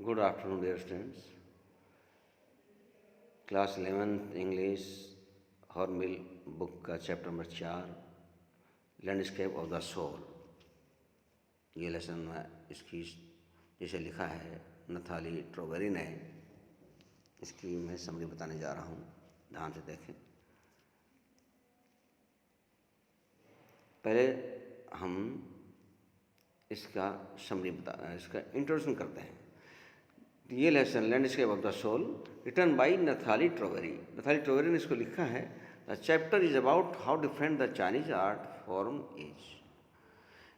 Good afternoon, dear students. Class 11th English Hornbill book का chapter number 4 landscape of the soul. ये lesson में इसकी जिसे लिखा है नथाली ट्रोवेरी ने, इसकी मैं समरी बताने जा रहा हूँ। ध्यान से देखें। पहले हम इसका इसका इंट्रोडक्शन करते हैं। ये lesson landscape of the soul written by Nathalie Trouveroy. Nathalie Trouveroy ने इसको लिखा है। The chapter is about how different the Chinese art form is.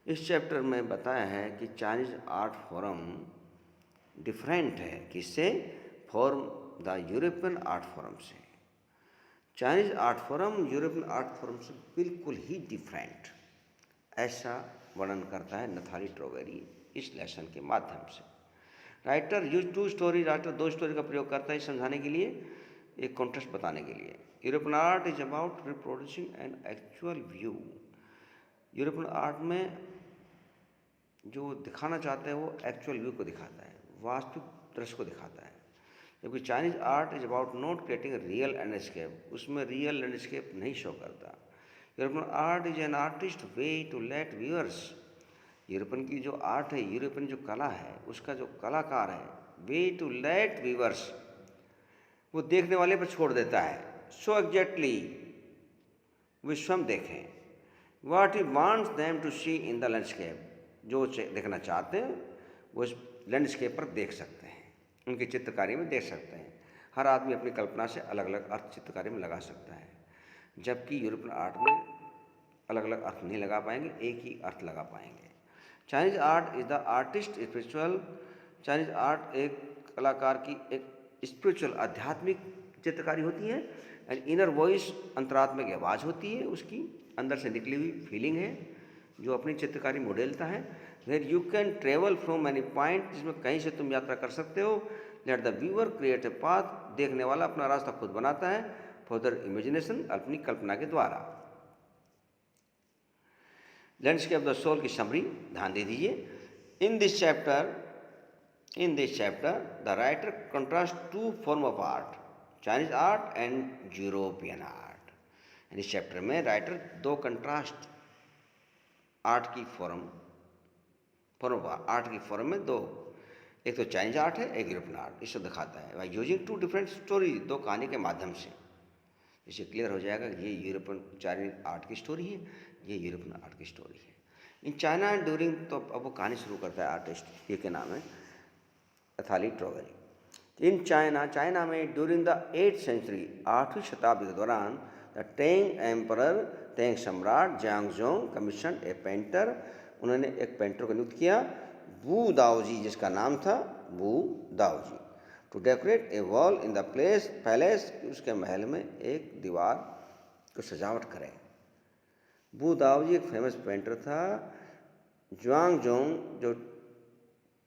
इस चैप्टर में बताया है कि चाइनीज आर्ट फॉर्म डिफरेंट है किससे, form the European art form से। Chinese art form European art form से बिल्कुल ही डिफरेंट, ऐसा वर्णन करता है नथाली ट्रोवेरी इस लेसन के माध्यम से। Writer use two story, writer दो स्टोरी का प्रयोग करता है समझाने के लिए, एक कॉन्टेक्स्ट बताने के लिए। European art is about reproducing an actual view. European art में जो दिखाना चाहते हैं वो एक्चुअल व्यू को दिखाता है, वास्तविक दृश्य को दिखाता है। जबकि Chinese art is about not creating real landscape, उसमें रियल लैंडस्केप नहीं शो करता। European art is an artist way to let viewers. European की जो आर्ट है, यूरोपियन जो कला है, उसका जो कलाकार है, वे टू लेट व्यूअर्स, वो देखने वाले पर छोड़ देता है। सो एग्जैक्टली वे स्वयं देखें what he wants them to see in the landscape, जो देखना चाहते हैं वो इस लैंडस्केप पर देख सकते हैं, उनकी चित्रकारी में देख सकते हैं। हर आदमी अपनी कल्पना से अलग अलग अर्थ चित्रकारी में लगा सकता है, जबकि यूरोपियन आर्ट में अलग अलग अर्थ नहीं लगा पाएंगे, एक ही अर्थ लगा पाएंगे। Chinese art is the artist spiritual. Chinese art एक कलाकार की एक स्पिरिचुअल आध्यात्मिक चित्रकारी होती है। एंड इनर वॉइस, अंतरात्मा की आवाज़ होती है, उसकी अंदर से निकली हुई फीलिंग है जो अपनी चित्रकारी मॉडलता है। Where you can travel from any point, जिसमें कहीं से तुम यात्रा कर सकते हो। Let the viewer create a path, देखने वाला अपना रास्ता खुद बनाता है। फॉर द इमेजिनेशन, अपनी कल्पना के द्वारा। लैंडस्केप ऑफ द सोल की समरी ध्यान दे दीजिए। In this chapter the writer contrast two form of art, Chinese art and European art. इस चैप्टर में राइटर दो कंट्रास्ट आर्ट की फॉर्म ऑफ आर्ट की फॉर्म में दो, एक तो चाइनीज आर्ट है, एक यूरोपियन आर्ट, इसको दिखाता है by using two different story, दो कहानी के माध्यम से। इससे क्लियर हो जाएगा कि ये यूरोपियन चाइनीज आर्ट की स्टोरी है, ये यूरोपियन आर्ट की स्टोरी है। इन चाइना ड्यूरिंग, तो अब वो कहानी शुरू करता है आर्टिस्ट, ये के नाम है नथाली ट्रोवेरी। इन चाइना में ड्यूरिंग द 8th सेंचुरी, 8वीं शताब्दी के दौरान, द टेंग एम्परर, टेंग सम्राट ज्यांगजोंग कमीशन ए पेंटर, उन्होंने एक पेंटर को नियुक्त किया, वू दाओजी, जिसका नाम था Wu Daozi, to decorate a wall in the palace, उसके महल में एक दीवार को सजावट करें। वू दाओजी एक फेमस पेंटर था। ज्वांगजोंग जो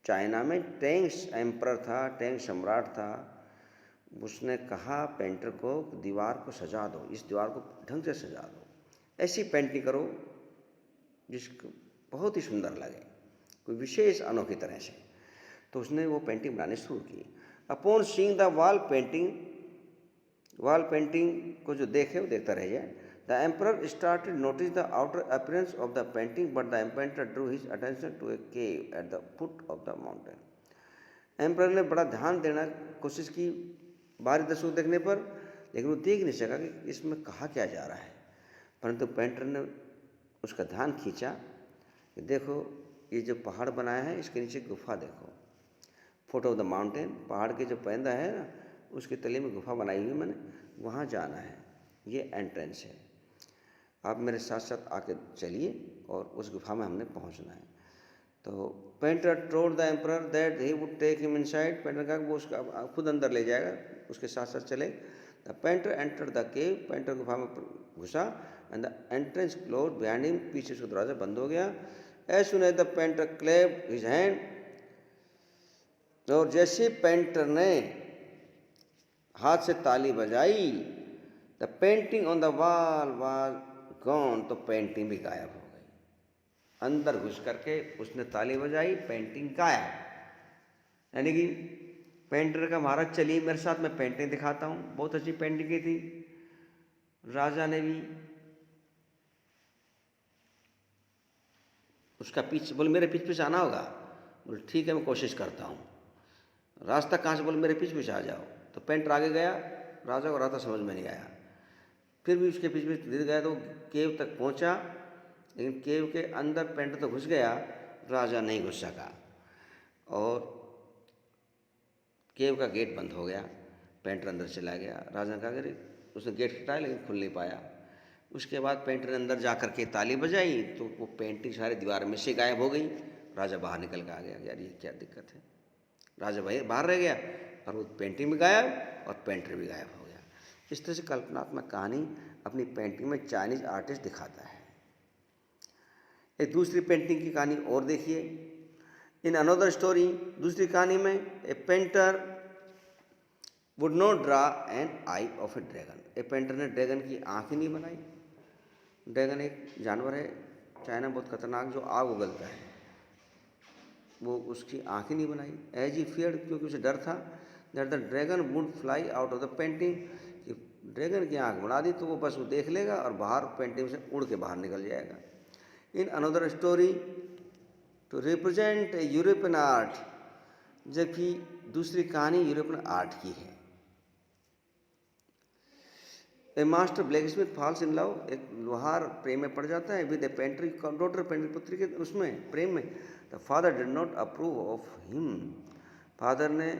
चाइना में टेंग एम्परर था, टेंग सम्राट था, उसने कहा पेंटर को दीवार को सजा दो, इस दीवार को ढंग से सजा दो, ऐसी पेंटिंग करो जिसको बहुत ही सुंदर लगे, कोई विशेष अनोखी तरह से। तो उसने वो पेंटिंग बनानी शुरू की। Upon seeing the wall painting को जो देखे वो देखता रह जाए। The emperor started notice the outer appearance of the painting, but the painter drew his attention to a cave at the foot of the mountain. Emperor ने बड़ा ध्यान देना कोशिश की बाहरी दृश्य को देखने पर, लेकिन वो देख नहीं सका कि इसमें कहा क्या जा रहा है। परंतु पेंटर ने उसका ध्यान खींचा कि देखो ये जो पहाड़ बनाया है, इसके नीचे गुफा देखो, फुट ऑफ द माउंटेन, पहाड़ के जो पैंदा है ना, उसके तले में गुफा बनाई हुई मैंने, वहाँ जाना है, ये एंट्रेंस है, आप मेरे साथ साथ आके चलिए और उस गुफा में हमने पहुँचना है। तो painter told the emperor that he would take him inside, painter का वो उसका खुद अंदर ले जाएगा, उसके साथ साथ चले। The painter enter the cave, painter गुफा में घुसा, and the entrance close behind him, पीछे उसका दरवाजा बंद हो गया। As soon as the painter clapped his hand, और जैसे पेंटर ने हाथ से ताली बजाई, the painting on the wall was gone, तो पेंटिंग भी गायब हो गई। अंदर घुस करके उसने ताली बजाई, पेंटिंग गायब। यानी कि पेंटर का महाराज चलिए मेरे साथ, मैं पेंटिंग दिखाता हूँ। बहुत अच्छी पेंटिंग की थी। राजा ने भी उसका पीछे, बोले मेरे पीछे पीछे आना होगा। बोले ठीक है मैं कोशिश करता हूँ। रास्ता कहाँ से, बोले मेरे पीछे पीछे आ जाओ। तो पेंटर आगे गया, राजा को रास्ता समझ में नहीं आया। फिर भी उसके पीछे पीछे धीरे गया तो केव तक पहुँचा, लेकिन केव के अंदर पेंटर तो घुस गया, राजा नहीं घुस सका और केव का गेट बंद हो गया। पेंटर अंदर चला गया। राजा ने कहा अरे, उसने गेट खटकाया लेकिन खुल नहीं पाया। उसके बाद पेंटर ने अंदर जा कर के ताली बजाई तो वो पेंटिंग सारी दीवार में से गायब हो गई। राजा बाहर निकल के आ गया, यार ये क्या दिक्कत है। राजा भाई बाहर रह गया और वो पेंटिंग भी गायब और पेंटर भी गायब हो गया। इस तरह से कल्पनात्मक कहानी अपनी पेंटिंग में चाइनीज आर्टिस्ट दिखाता है। एक दूसरी पेंटिंग की कहानी और देखिए। इन अनदर स्टोरी, दूसरी कहानी में ए painter would not draw N I of A dragon. A painter ने ड्रैगन की आँख ही नहीं बनाई। ड्रैगन एक जानवर है चाइना बहुत खतरनाक जो आग उगलता है, वो उसकी आँख ही नहीं बनाई। एज ही फियर्ड, क्योंकि उसे डर था that the dragon would fly out of the painting, कि ड्रैगन की आँख बना दी तो वो बस वो देख लेगा और बाहर पेंटिंग से उड़ के बाहर निकल जाएगा। In another story to represent a European art, जबकि दूसरी कहानी यूरोपियन आर्ट की है। A master blacksmith falls in love, एक लोहार प्रेम में पड़ जाता है with a painter daughter, painter पुत्री के उसमें प्रेम में। The father did not approve of him, father ने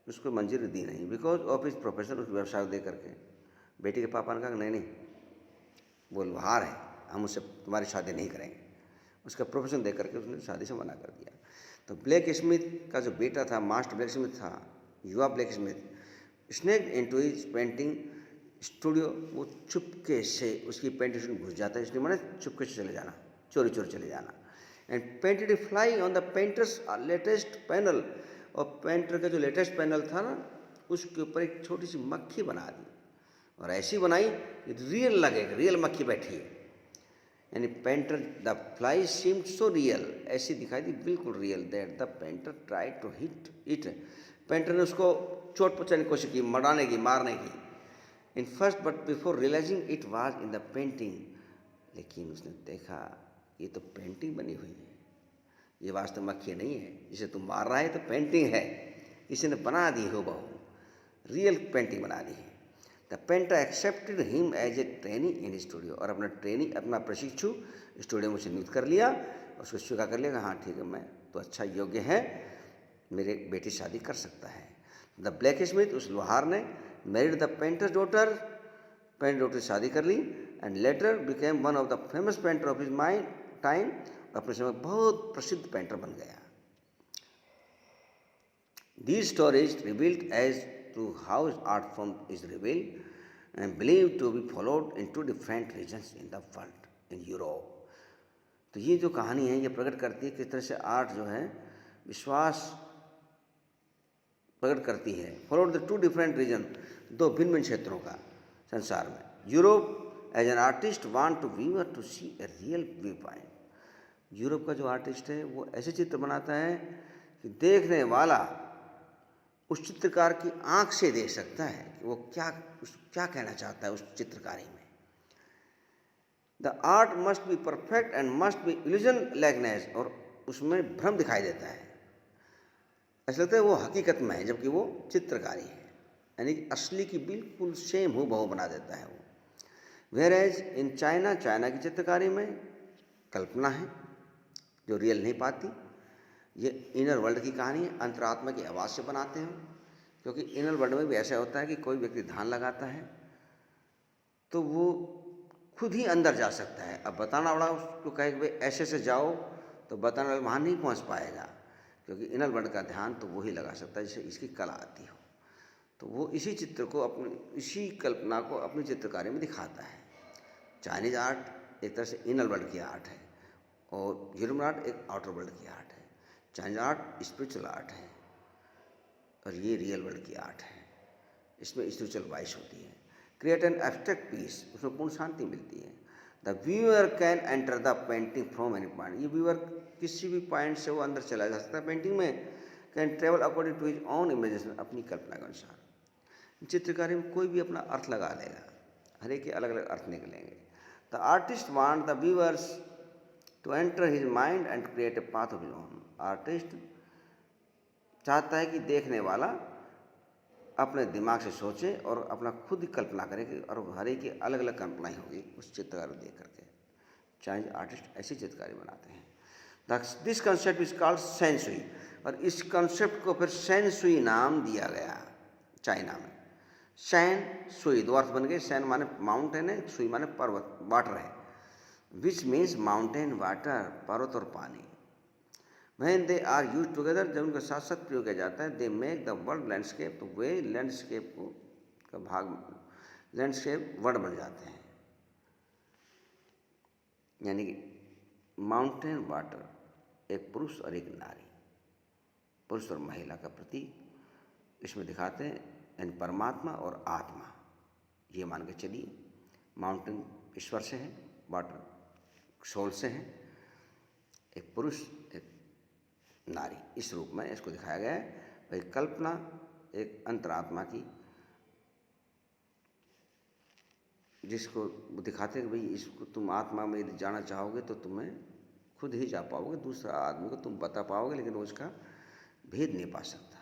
उसको मंजूरी दी नहीं बिकॉज ऑफ हिज प्रोफेशन, उस व्यवसाय दे करके। बेटी के पापा ने कहा नहीं नहीं वो लोहार है, हम उससे तुम्हारी शादी नहीं करेंगे। उसका प्रोफेशन दे करके उसने शादी से मना कर दिया। तो ब्लैक स्मिथ का जो बेटा था, मास्टर ब्लैक स्मिथ था, युवा black Smith, snake into his painting studio, वो चुपके से उसकी पेंटिंग घुस जाता है। इसलिए मैंने चुपके से चले जाना, चोरी चोरी चले जाना। And painted A fly on the painters latest panel, और पेंटर का जो लेटेस्ट पैनल था ना उसके ऊपर एक छोटी सी मक्खी बना दी और ऐसी बनाई कि रियल लगे, रियल मक्खी बैठी है। यानी painter the fly seemed so real, ऐसी दिखाई दी बिल्कुल real that the painter try to hit it, painter ने उसको चोट पहुँचाने की कोशिश की, मराने की, मारने की। In first but before realising it was in the painting, लेकिन उसने देखा ये तो पेंटिंग बनी हुई है, ये वास्तव मक्खी नहीं है जिसे तुम मार रहा है, तो पेंटिंग है, किसी ने बना दी हो बहू, रियल पेंटिंग बना दी है। The painter accepted him as a trainee in studio, और अपना ट्रेनी, अपना प्रशिक्षु स्टूडियो में उसे नियुक्त कर लिया, उसको स्वीकार कर लिया, हाँ ठीक है मैं तो अच्छा योग्य है, मेरे बेटी शादी कर सकता है। द ब्लैक स्मिथ, उस लोहार ने married the painter daughter, painter daughter से शादी कर ली, and later became one of the famous painter of his mind time, अपने समय बहुत प्रसिद्ध पेंटर बन गया। These stories revealed as to how art form is revealed and believed to be followed in two different regions in the world, in Europe. तो ये जो कहानी है ये प्रकट करती है किस तरह से आर्ट जो है विश्वास प्रकट करती है। Followed the two different region, दो भिन्न भिन्न क्षेत्रों का संसार में। Europe as an artist want to viewer to see a real view point, Europe का जो आर्टिस्ट है वो ऐसे चित्र बनाता है कि देखने वाला उस चित्रकार की आंख से देख सकता है कि वो क्या कहना चाहता है उस चित्रकारी में। The art must be perfect and must be illusion likeness, और उसमें भ्रम दिखाई देता है, ऐसा लगता है वो हकीकत में है जबकि वो चित्रकारी है, यानी कि असली की बिल्कुल सेम हूबहू बना देता है वो। Whereas in China, China की चित्रकारी में कल्पना है जो रियल नहीं पाती। ये इनर वर्ल्ड की कहानी है, अंतरात्मा की आवाज़ से बनाते हैं, क्योंकि इनर वर्ल्ड में भी ऐसा होता है कि कोई व्यक्ति ध्यान लगाता है तो वो खुद ही अंदर जा सकता है। अब बताना वाला उसको कहे कि भाई ऐसे से जाओ तो बताने वाला वहाँ नहीं पहुँच पाएगा, क्योंकि इनर वर्ल्ड का ध्यान तो वही लगा सकता है जिसे इसकी कला आती हो। तो वो इसी चित्र को, अपनी इसी कल्पना को अपनी चित्रकारी में दिखाता है। चाइनीज आर्ट एक तरह से इनर वर्ल्ड की आर्ट है और यूरोपियन आर्ट एक आउटर वर्ल्ड की आर्ट है। चाइनीज आर्ट स्पिरिचुअल आर्ट है और ये रियल वर्ल्ड की आर्ट है, इसमें स्पिरिचुअल वाइस होती है। क्रिएट एन एब्स्ट्रैक्ट पीस, उसमें पूर्ण शांति मिलती है। The viewer can enter the painting from any point, ये व्यूअर किसी भी पॉइंट से वो अंदर चला जा सकता है पेंटिंग में। Can travel according to his own imagination, अपनी कल्पना के अनुसार। चित्रकारी में कोई भी अपना अर्थ लगा लेगा, हर एक के अलग अलग अर्थ निकलेंगे। The artist want the viewers to enter his mind and create a path of his own. Artist चाहता है कि देखने वाला अपने दिमाग से सोचे और अपना खुद ही कल्पना करे कि, और हर एक की अलग अलग कल्पनाएँ होगी उस चित्रकार को देख करके। चाइनीज आर्टिस्ट ऐसी चित्रकारी बनाते हैं। This concept is called Sen सुई, और इस कंसेप्ट को फिर सेन सुई नाम दिया गया चाइना में। सैन सुई दो अर्थ बन गए। सैन माने माउंटेन है, सुई माने पर्वत, वाटर है। विच मीन्स माउंटेन वाटर, पर्वत और पानी। When they are used together, जब उनका साथ साथ प्रयोग किया जाता है, they make the world landscape, तो वे लैंडस्केप को का भाग, लैंडस्केप वर्ड बन जाते हैं। यानी कि माउंटेन वाटर, एक पुरुष और एक नारी, पुरुष और महिला का प्रतीक इसमें दिखाते हैं, यानी परमात्मा और आत्मा। ये मान के चलिए, माउंटेन ईश्वर से है, वाटर सोल से है, एक पुरुष एक नारी, इस रूप में इसको दिखाया गया है। भाई कल्पना एक अंतरात्मा की, जिसको दिखाते हैं कि भाई इसको तुम आत्मा में यदि जाना चाहोगे तो तुम्हें खुद ही जा पाओगे, दूसरा आदमी को तुम बता पाओगे, लेकिन वो उसका भेद नहीं पा सकता।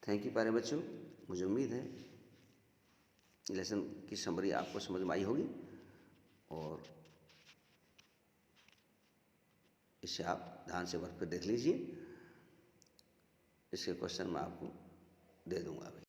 थैंक यू प्यारे बच्चों, मुझे उम्मीद है लेसन की समरी आपको समझ में आई होगी, और इसे आप ध्यान से वर्क पे देख लीजिए। इसके क्वेश्चन मैं आपको दे दूंगा अभी।